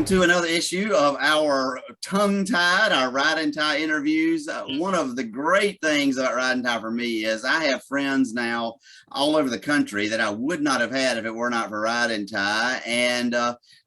to another issue of our tongue-tied, our Ride and Tie interviews. One of the great things about Ride and Tie for me is I have friends now all over the country that I would not have had if it were not for Ride and Tie. And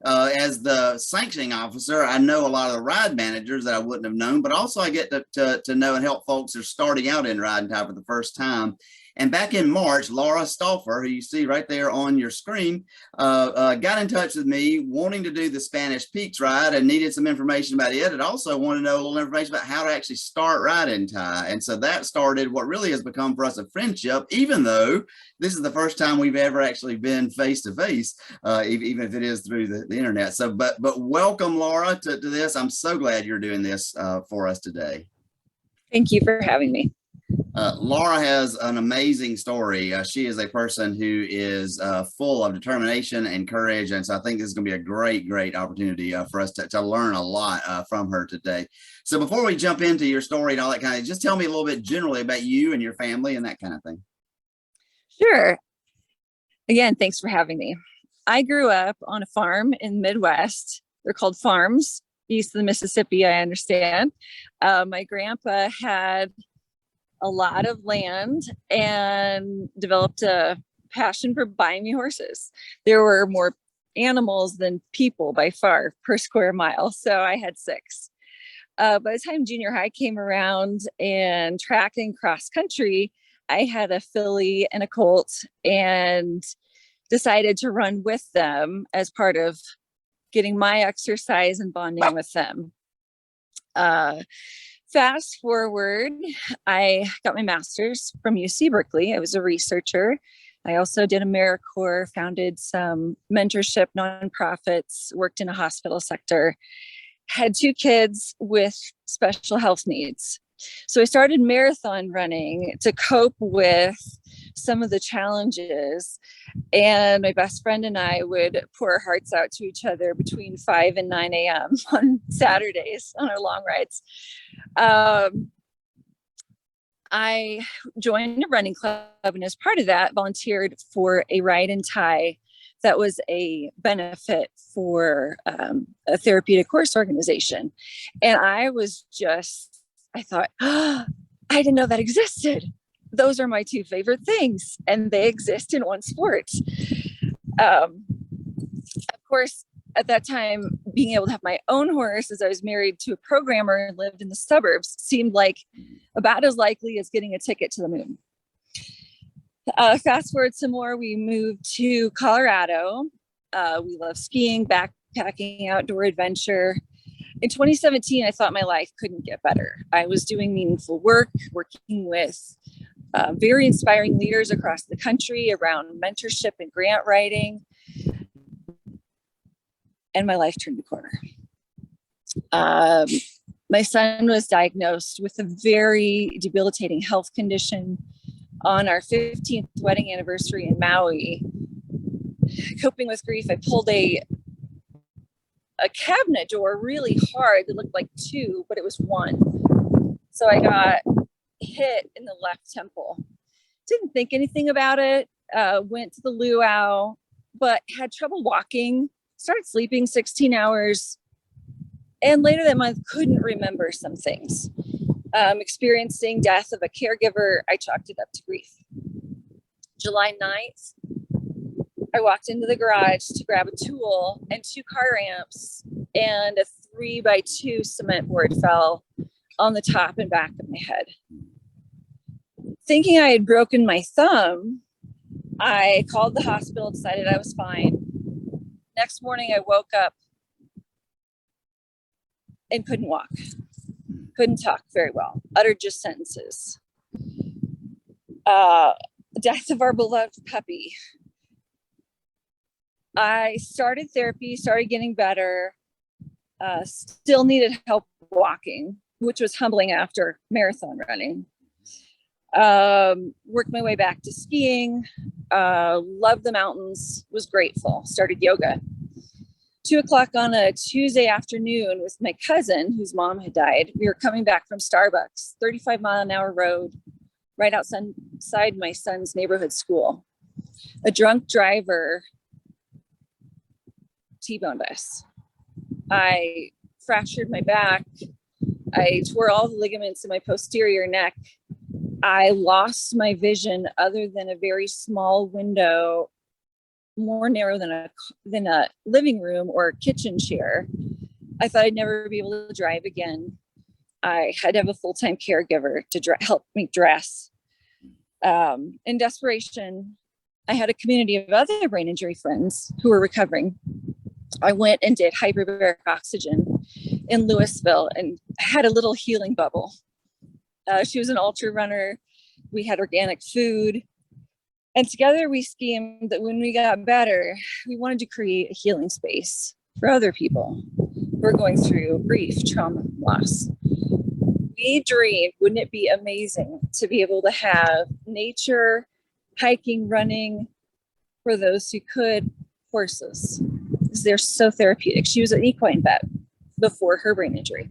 as the sanctioning officer, I know a lot of the ride managers that I wouldn't have known, but also I get to know and help folks that are starting out in Ride and Tie for the first time. And back in March, Laura Stauffer, who you see right there on your screen, got in touch with me wanting to do the Spanish Peaks ride and needed some information about it. And also wanted to know a little information about how to actually start Ride and Tie. And so that started what really has become for us a friendship, even though this is the first time we've ever actually been face to face, even if it is through the internet. So, but welcome, Laura, to this. I'm so glad you're doing this for us today. Thank you for having me. Laura has an amazing story. She is a person who is full of determination and courage. And so I think this is going to be a great opportunity for us to learn a lot from her today. So before we jump into your story and all that kind of, just tell me a little bit generally about you and your family and that kind of thing. Sure. Again, thanks for having me. I grew up on a farm in the Midwest. They're called farms east of the Mississippi, I understand. My grandpa had a lot of land and developed a passion for buying me horses. There were more animals than people by far per square mile. So I had 6. By the time junior high came around and track and cross country, I had a filly and a colt and decided to run with them as part of getting my exercise and bonding with them. Fast forward, I got my master's from UC Berkeley. I was a researcher. I also did AmeriCorps, founded some mentorship nonprofits, worked in a hospital sector, had 2 kids with special health needs. So I started marathon running to cope with some of the challenges. And my best friend and I would pour our hearts out to each other between 5 and 9 a.m. on Saturdays on our long rides. I joined a running club, and as part of that, volunteered for a Ride and Tie that was a benefit for a therapeutic horse organization. And I thought, oh, I didn't know that existed. Those are my 2 favorite things, and they exist in one sport. Of course, at that time, being able to have my own horse, as I was married to a programmer and lived in the suburbs, seemed like about as likely as getting a ticket to the moon. Fast forward some more, we moved to Colorado. We love skiing, backpacking, outdoor adventure. In 2017, I thought my life couldn't get better. I was doing meaningful work, working with very inspiring leaders across the country around mentorship and grant writing. And my life turned the corner. My son was diagnosed with a very debilitating health condition on our 15th wedding anniversary in Maui. Coping with grief, I pulled a cabinet door really hard. It looked like 2, but it was 1. So I got hit in the left temple. Didn't think anything about it. Went to the luau, but had trouble walking. Started sleeping 16 hours. And later that month, couldn't remember some things. Experiencing death of a caregiver, I chalked it up to grief. July 9th, I walked into the garage to grab a tool, and 2 car ramps and a 3x2 cement board fell on the top and back of my head. Thinking I had broken my thumb, I called the hospital, decided I was fine. Next morning, I woke up and couldn't walk, couldn't talk very well, uttered just sentences. Death of our beloved puppy. I started therapy, started getting better, still needed help walking, which was humbling after marathon running. Worked my way back to skiing, loved the mountains, was grateful, started yoga. 2:00 on a Tuesday afternoon with my cousin, whose mom had died. We were coming back from Starbucks, 35-mile-an-hour road, right outside my son's neighborhood school. A drunk driver T-boned us. I fractured my back. I tore all the ligaments in my posterior neck. I lost my vision other than a very small window, more narrow than a living room or a kitchen chair. I thought I'd never be able to drive again. I had to have a full-time caregiver to help me dress. In desperation, I had a community of other brain injury friends who were recovering. I went and did hyperbaric oxygen in Louisville and had a little healing bubble. She was an ultra runner. We had organic food. And together we schemed that when we got better, we wanted to create a healing space for other people who are going through grief, trauma, loss. We dreamed, wouldn't it be amazing to be able to have nature, hiking, running, for those who could, horses, because they're so therapeutic. She was an equine vet before her brain injury.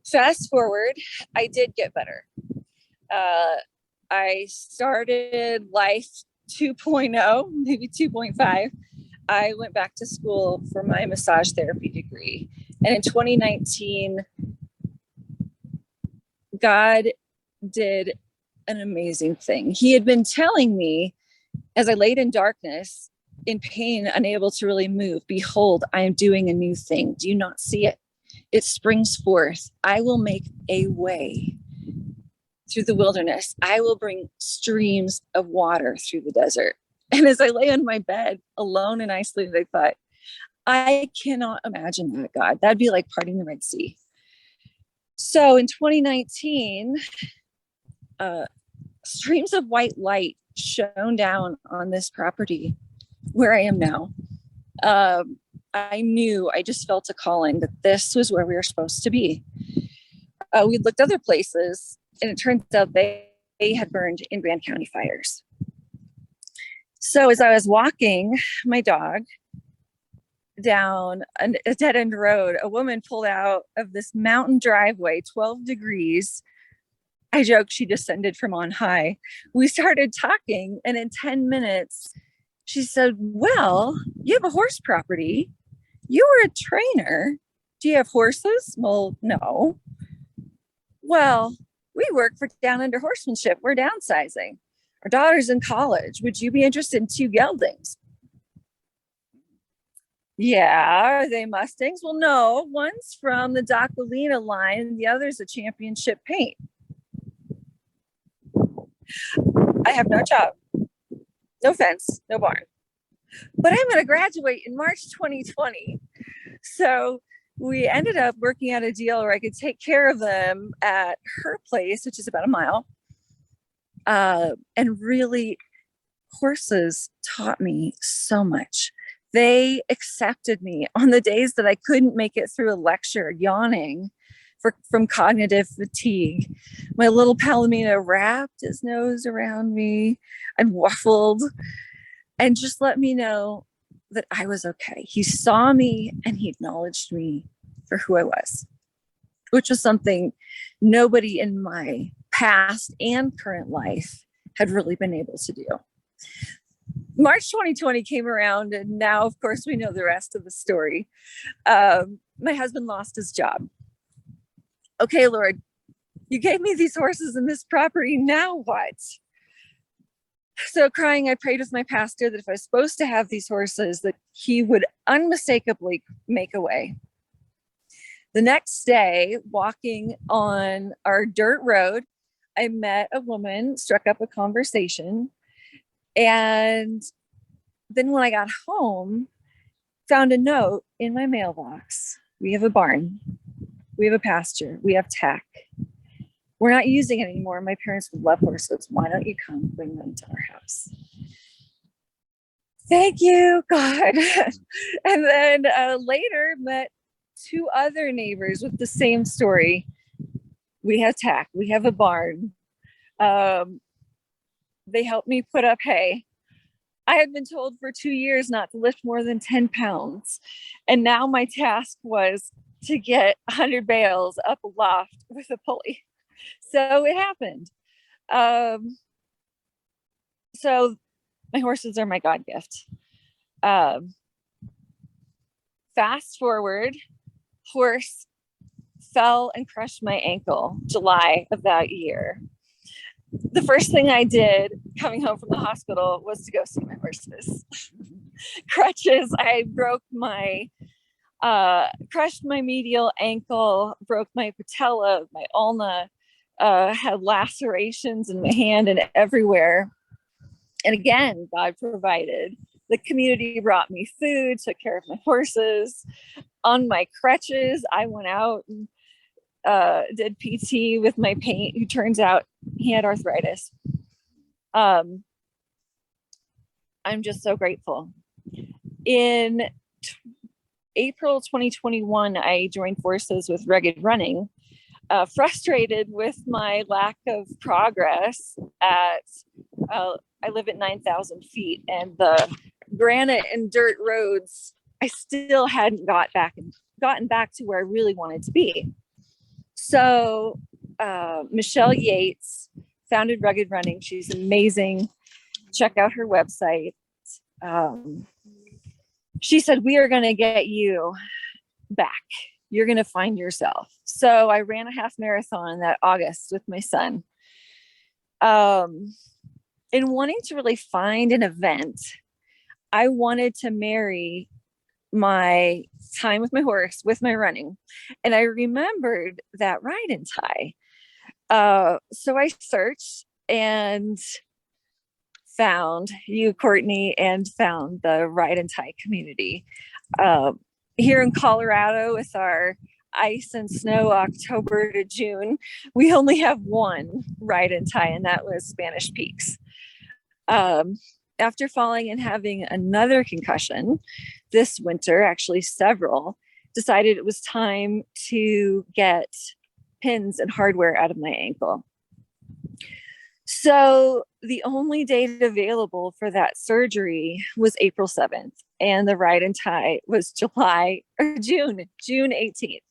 Fast forward, I did get better. I started life 2.0, maybe 2.5. I went back to school for my massage therapy degree. And in 2019, God did an amazing thing. He had been telling me as I laid in darkness, in pain, unable to really move, behold, I am doing a new thing. Do you not see it? It springs forth. I will make a way through the wilderness. I will bring streams of water through the desert. And as I lay on my bed alone and isolated, I thought, I cannot imagine that, God. That'd be like parting the Red Sea. So in 2019, streams of white light shone down on this property where I am now. I just felt a calling that this was where we were supposed to be. We looked other places, and it turns out they had burned in Grand County fires. So as I was walking my dog down a dead-end road, a woman pulled out of this mountain driveway, 12 degrees. I joke she descended from on high. We started talking, and in 10 minutes, she said, well, you have a horse property. You were a trainer. Do you have horses? Well, no. Well, we work for Down Under Horsemanship. We're downsizing. Our daughter's in college. Would you be interested in 2 geldings? Yeah, are they Mustangs? Well, no. One's from the Docalina line, and the other's a championship paint. I have no job, no fence, no barn, but I'm going to graduate in March 2020. So we ended up working out a deal where I could take care of them at her place, which is about a mile. And really, horses taught me so much. They accepted me on the days that I couldn't make it through a lecture, yawning from cognitive fatigue. My little Palomino wrapped his nose around me and waffled and just let me know that I was okay. He saw me and he acknowledged me for who I was, which was something nobody in my past and current life had really been able to do. March 2020 came around, and now, of course, we know the rest of the story. My husband lost his job. Okay, Lord, you gave me these horses and this property. Now what? So crying, I prayed with my pastor that if I was supposed to have these horses, that he would unmistakably make a way. The next day, walking on our dirt road, I met a woman, struck up a conversation. And then when I got home, found a note in my mailbox. We have a barn. We have a pasture. We have tack. We're not using it anymore. My parents would love horses. Why don't you come bring them to our house? Thank you, God. And then later met 2 other neighbors with the same story. We have tack. We have a barn. They helped me put up hay. I had been told for 2 years not to lift more than 10 pounds. And now my task was to get 100 bales up a loft with a pulley. So it happened. So my horses are my God gift. Fast forward, horse fell and crushed my ankle July of that year. The first thing I did coming home from the hospital was to go see my horses. Crutches, I broke my crushed my medial ankle, broke my patella, my ulna, had lacerations in my hand and everywhere. And again, God provided. The community brought me food, took care of my horses. On my crutches, I went out and did PT with my paint, who turns out he had arthritis. I'm just so grateful. In April 2021, I joined forces with Rugged Running, frustrated with my lack of progress at, I live at 9,000 feet, and the granite and dirt roads, I still hadn't gotten back to where I really wanted to be. So Michelle Yates founded Rugged Running. She's amazing. Check out her website. She said, we are going to get you back. You're going to find yourself. So I ran a half marathon that August with my son. In wanting to really find an event, I wanted to marry my time with my horse with my running. And I remembered that ride and tie. So I searched and found you, Courtney, and found the ride and tie community. Here in Colorado, with our ice and snow October to June, we only have one ride and tie, and that was Spanish Peaks. After falling and having another concussion this winter, actually several, decided it was time to get pins and hardware out of my ankle. So the only date available for that surgery was April 7th, and the ride and tie was June 18th.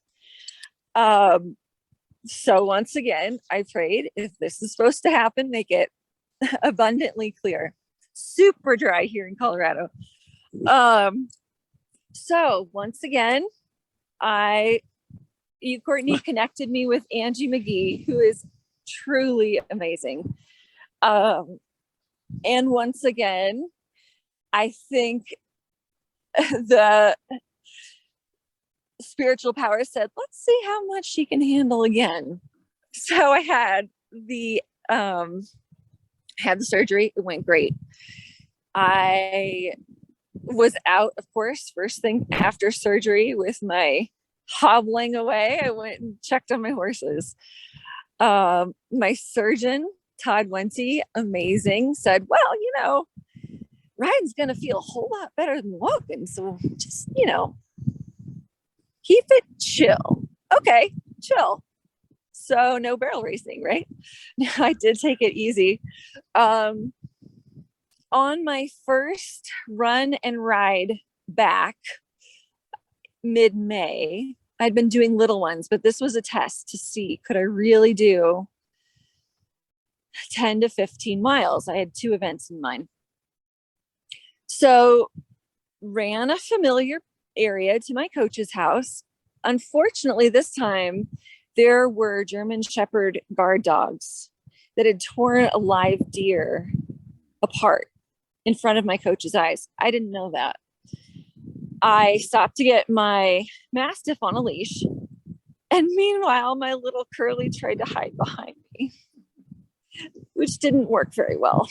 So once again, I prayed, if this is supposed to happen, make it abundantly clear. Super dry here in Colorado. So once again, Courtney connected me with Angie McGee, who is truly amazing. And once again, I think the spiritual power said, let's see how much she can handle again. So I had the surgery. It went great. I was out, of course, first thing after surgery with my hobbling away. I went and checked on my horses. My surgeon, Todd Wenty, amazing, said, well, riding's going to feel a whole lot better than walking. So just, keep it chill. Okay, chill. So no barrel racing, right? I did take it easy. On my first run and ride back mid-May, I'd been doing little ones, but this was a test to see, could I really do 10 to 15 miles? I had 2 events in mind. So ran a familiar area to my coach's house. Unfortunately, this time there were German Shepherd guard dogs that had torn a live deer apart in front of my coach's eyes. I didn't know that. I stopped to get my Mastiff on a leash. And meanwhile, my little Curly tried to hide behind me, which didn't work very well.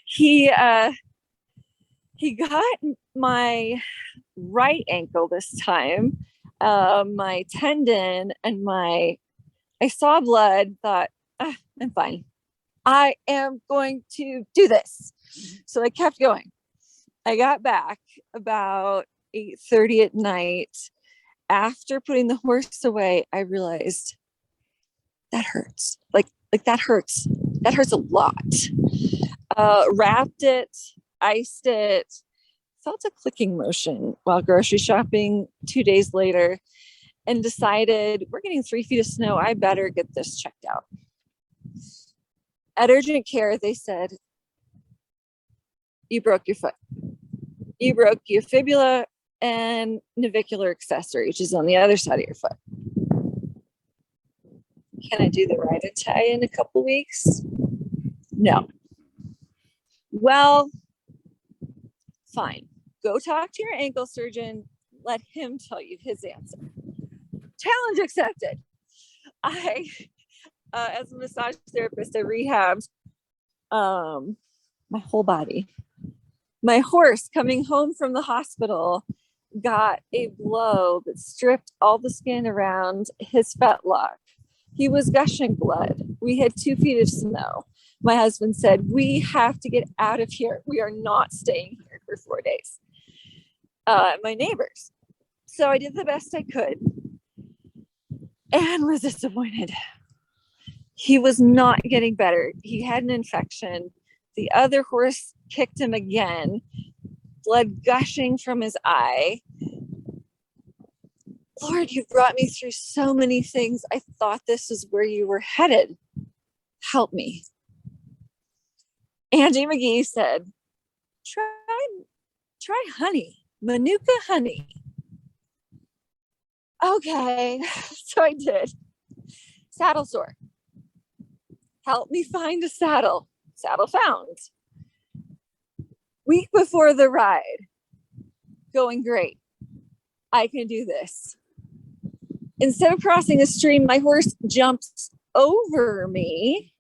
He got my right ankle this time, my tendon, and I saw blood, thought, I'm fine. I am going to do this. So I kept going. I got back about 8:30 at night. After putting the horse away, I realized that hurts. Like that hurts. That hurts a lot. Wrapped it, iced it, felt a clicking motion while grocery shopping 2 days later, and decided we're getting 3 feet of snow. I better get this checked out. At urgent care, they said, you broke your foot. You broke your fibula and navicular accessory, which is on the other side of your foot. Can I do the ride and tie in a couple weeks? No. Well, fine. Go talk to your ankle surgeon. Let him tell you his answer. Challenge accepted. As a massage therapist, I rehabbed my whole body. My horse, coming home from the hospital, got a blow that stripped all the skin around his fetlock. He was gushing blood. We had 2 feet of snow. My husband said, we have to get out of here. We are not staying here for 4 days. My neighbors. So I did the best I could and was disappointed. He was not getting better. He had an infection. The other horse kicked him again, blood gushing from his eye. Lord, you brought me through so many things. I thought this is where you were headed. Help me. Angie McGee said, try honey, Manuka honey. Okay, so I did. Saddle sore. Help me find a saddle. Saddle found. Week before the ride, going great. I can do this. Instead of crossing a stream, my horse jumps over me.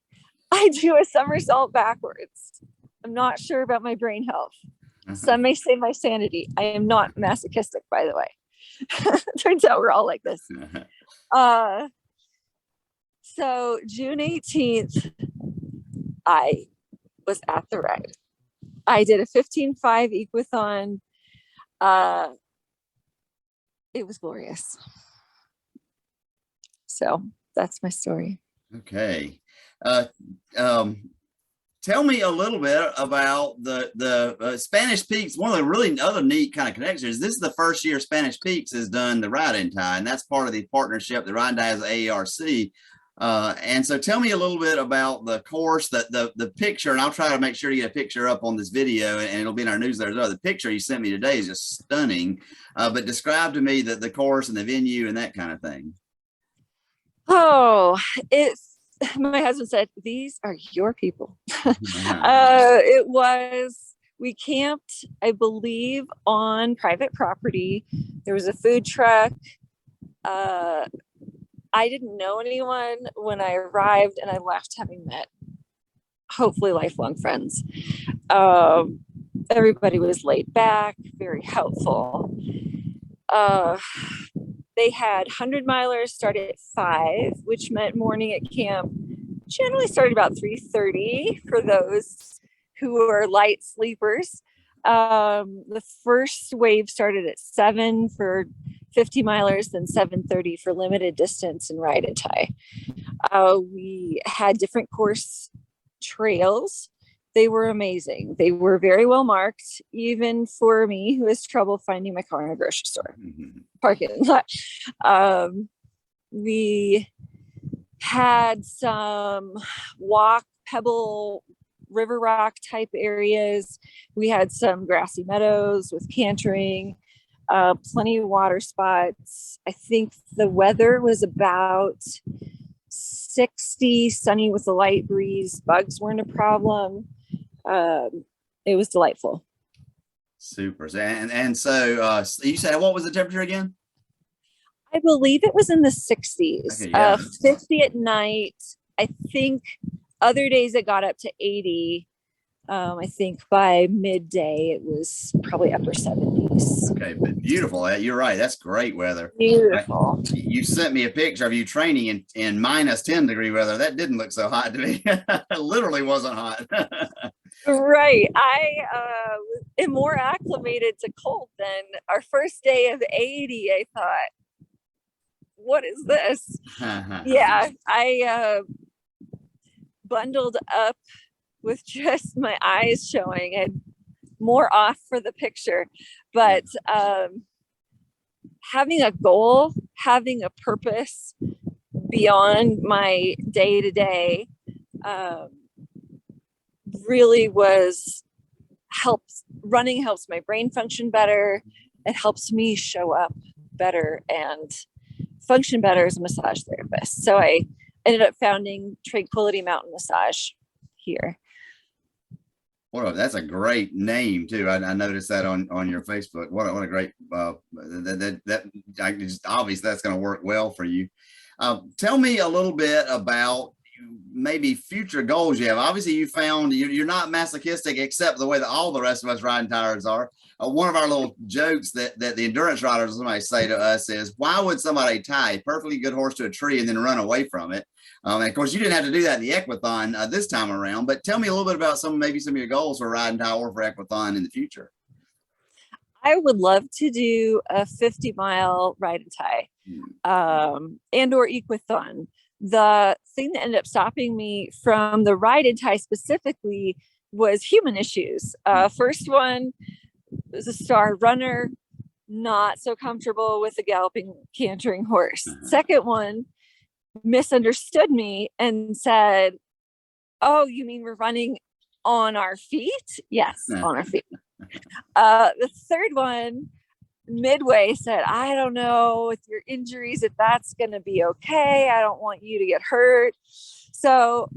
I do a somersault backwards. I'm not sure about my brain health. Some may say my sanity. I am not masochistic, by the way. Turns out we're all like this. So June 18th, I was at the ride. I did a 15.5 Equathon. It was glorious. So that's my story. Okay. Tell me a little bit about the Spanish Peaks. One of the really other neat kind of connections. This is the first year Spanish Peaks has done the ride and tie, and that's part of the partnership that Ride and Tie has AARC. And so tell me a little bit about the course, the picture, and I'll try to make sure to get a picture up on this video, and it'll be in our newsletter. The picture you sent me today is just stunning. But describe to me the course and the venue and that kind of thing. Oh, my husband said, these are your people. We camped, I believe, on private property. There was a food truck. I didn't know anyone when I arrived, and I left having met hopefully lifelong friends. Everybody was laid back, very helpful. They had 100-milers start at 5, which meant morning at camp generally started about 3:30 for those who are light sleepers. The first wave started at 7 for 50-milers, then 7:30 for limited distance and ride and tie. We had different course trails. They were amazing. They were very well marked, even for me who has trouble finding my car in a grocery store parking lot. We had some walk, pebble, river rock type areas. We had some grassy meadows with cantering, plenty of water spots. I think the weather was about 60, sunny with a light breeze. Bugs weren't a problem. It was delightful. Super. And so you said, what was the temperature again? I believe it was in the 60s. Okay, yeah. 50 at night. I think other days it got up to 80. I think by midday it was probably upper 70s. Okay, but beautiful. You're right. That's great weather. Beautiful. You sent me a picture of you training in minus 10-degree weather. That didn't look so hot to me. It literally wasn't hot. Right. I am more acclimated to cold than our first day of 80. I thought, what is this? Yeah, I bundled up with just my eyes showing and more off for the picture. But having a goal, having a purpose beyond my day-to-day really helps. Running helps my brain function better. it helps me show up better and function better as a massage therapist. So I ended up founding Tranquility Mountain Massage here. Well, that's a great name too. I noticed that on your Facebook. What a great obviously that's going to work well for you. Tell me a little bit about maybe future goals you have. Obviously, you found you're not masochistic, except the way that all the rest of us riding tires are. One of our little jokes that the endurance riders somebody say to us is, why would somebody tie a perfectly good horse to a tree and then run away from it? And of course, you didn't have to do that in the Equathon this time around, but tell me a little bit about maybe some of your goals for riding tie or for Equathon in the future. I would love to do a 50-mile ride and tie, and or Equathon. The thing that ended up stopping me from the ride and tie specifically was human issues. First one was a star runner, not so comfortable with a galloping, cantering horse. Second one misunderstood me and said, "Oh, you mean we're running on our feet?" Yes, on our feet. The third one midway said, "I don't know with your injuries if that's going to be okay. I don't want you to get hurt." So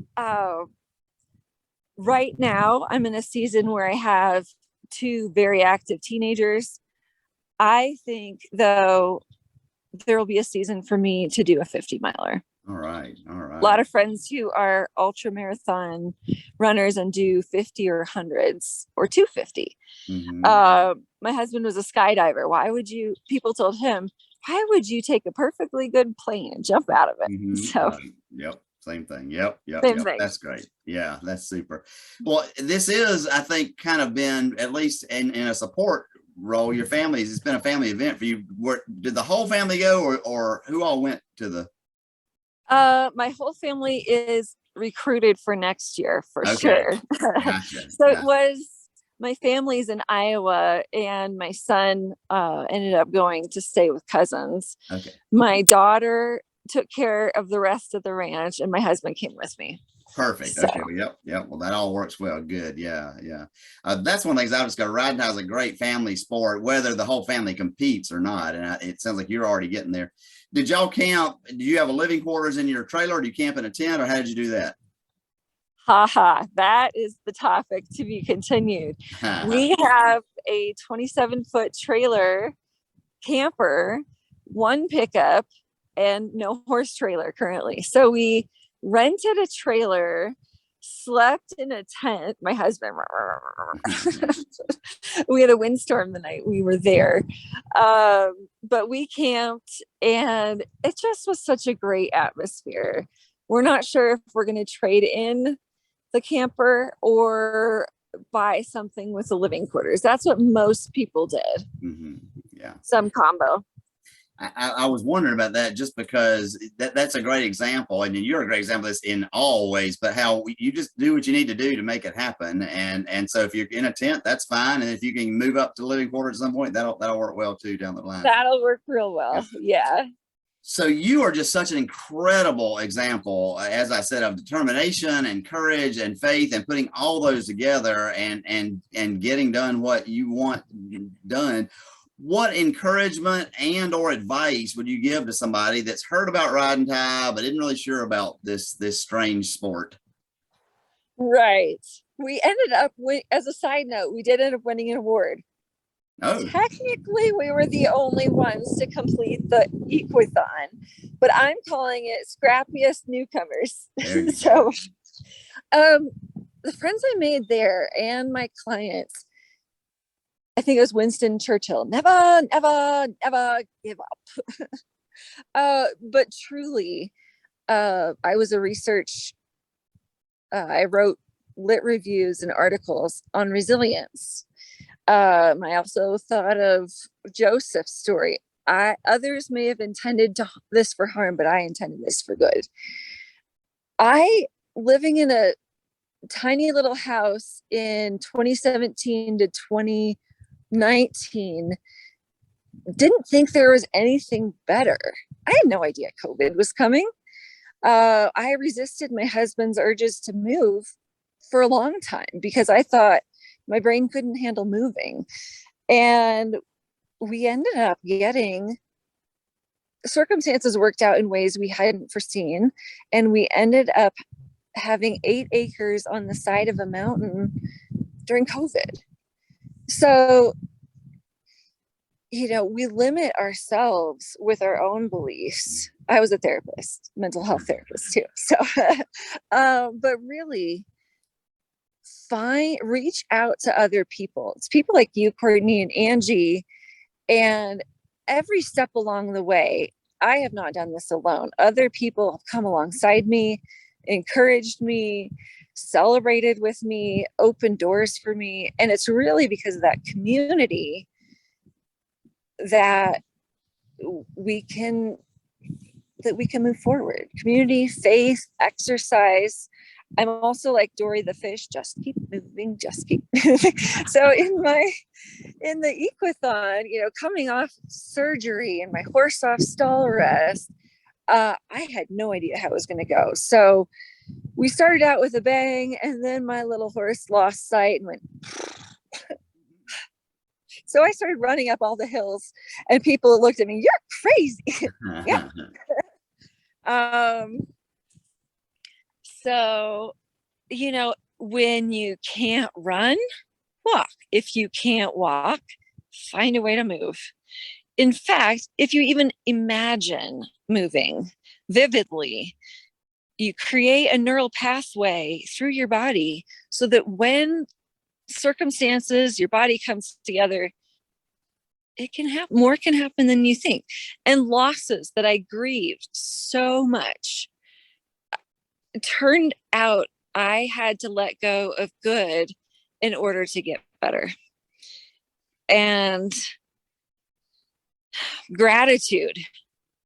right now I'm in a season where I have 2 very active teenagers. I think though there will be a season for me to do a 50-miler. All right. A lot of friends who are ultra marathon runners and do 50 or 100s or 250. My husband was a skydiver. People told him, why would you take a perfectly good plane and jump out of it? So, yep. Same thing. Yep. Same thing. That's great. Yeah, that's super. Well, this is, I think, kind of been, at least in a support role, your family's, it's been a family event for you. Did the whole family go or who all went to the? My whole family is recruited for next year for sure. Gotcha. So it was, my family's in Iowa and my son ended up going to stay with cousins. Okay. My daughter took care of the rest of the ranch and my husband came with me. Perfect. So. Okay. Yep. Well, that all works well. Good. Yeah. That's one of the things I was going to riding is a great family sport, whether the whole family competes or not. And it sounds like you're already getting there. Did y'all camp? Do you have a living quarters in your trailer? Or do you camp in a tent, or how did you do that? That is the topic to be continued. We have a 27-foot trailer camper, 1 pickup, and no horse trailer currently. So we rented a trailer, slept in a tent. My husband, we had a windstorm the night we were there. But we camped and it just was such a great atmosphere. We're not sure if we're going to trade in the camper or buy something with the living quarters. That's what most people did. Yeah. Some combo. I was wondering about that just because that's a great example. And you're a great example of this in all ways, but how you just do what you need to do to make it happen. And so if you're in a tent, that's fine. And if you can move up to living quarters at some point, that'll work well too down the line. That'll work real well. Yeah. So you are just such an incredible example, as I said, of determination and courage and faith and putting all those together and getting done what you want done. What encouragement and or advice would you give to somebody that's heard about riding tie but isn't really sure about this strange sport? Right. We ended up as a side note, we did end up winning an award. Oh. Technically, we were the only ones to complete the Equathon, but I'm calling it scrappiest newcomers. So, the friends I made there and my clients, I think it was Winston Churchill, never give up. But truly, I was a research, I wrote lit reviews and articles on resilience. I also thought of Joseph's story. Others may have intended this for harm, but I intended this for good. Living in a tiny little house in 2017 to 2019, didn't think there was anything better. I had no idea COVID was coming. I resisted my husband's urges to move for a long time because I thought my brain couldn't handle moving. And we ended up getting circumstances worked out in ways we hadn't foreseen. And we ended up having 8 acres on the side of a mountain during COVID. So, we limit ourselves with our own beliefs. I was a therapist, mental health therapist too. So, but really reach out to other people. It's people like you, Courtney and Angie, and every step along the way, I have not done this alone. Other people have come alongside me, encouraged me, celebrated with me, opened doors for me. And it's really because of that community that we can move forward. Community, faith, exercise. I'm also like Dory the fish, just keep moving, just keep moving. So in the Equathon, coming off surgery and my horse off stall rest, I had no idea how it was going to go. So we started out with a bang, and then my little horse lost sight and went. So I started running up all the hills, and people looked at me, "You're crazy." Yeah. So, when you can't run, walk. If you can't walk, find a way to move. In fact, if you even imagine moving vividly, you create a neural pathway through your body so that when circumstances, your body comes together, more can happen than you think. And losses that I grieved so much, it turned out I had to let go of good in order to get better. And gratitude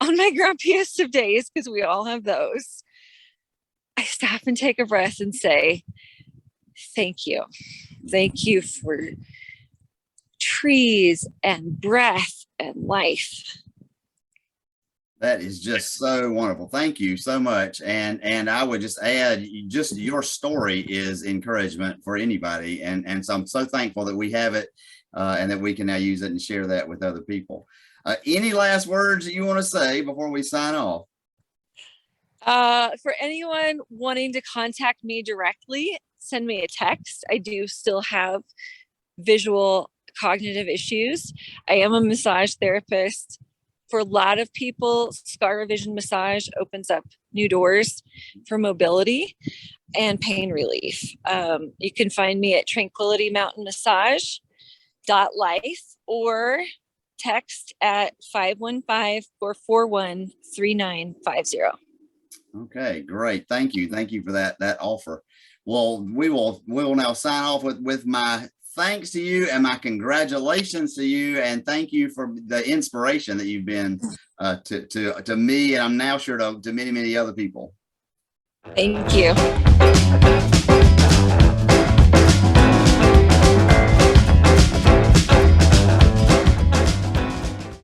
on my grumpiest of days, because we all have those, I stop and take a breath and say, thank you. Thank you for trees and breath and life. That is just so wonderful. Thank you so much. And I would just add, just your story is encouragement for anybody. And so I'm so thankful that we have it and that we can now use it and share that with other people. Any last words that you want to say before we sign off? For anyone wanting to contact me directly, send me a text. I do still have visual cognitive issues. I am a massage therapist. For a lot of people, scar revision massage opens up new doors for mobility and pain relief. You can find me at Tranquility Mountain Massage.life or text at 515-441-3950. Okay, great. Thank you. Thank you for that offer. Well, we will now sign off with my thanks to you and my congratulations to you, and thank you for the inspiration that you've been to me, and I'm now sure to many other people. Thank you.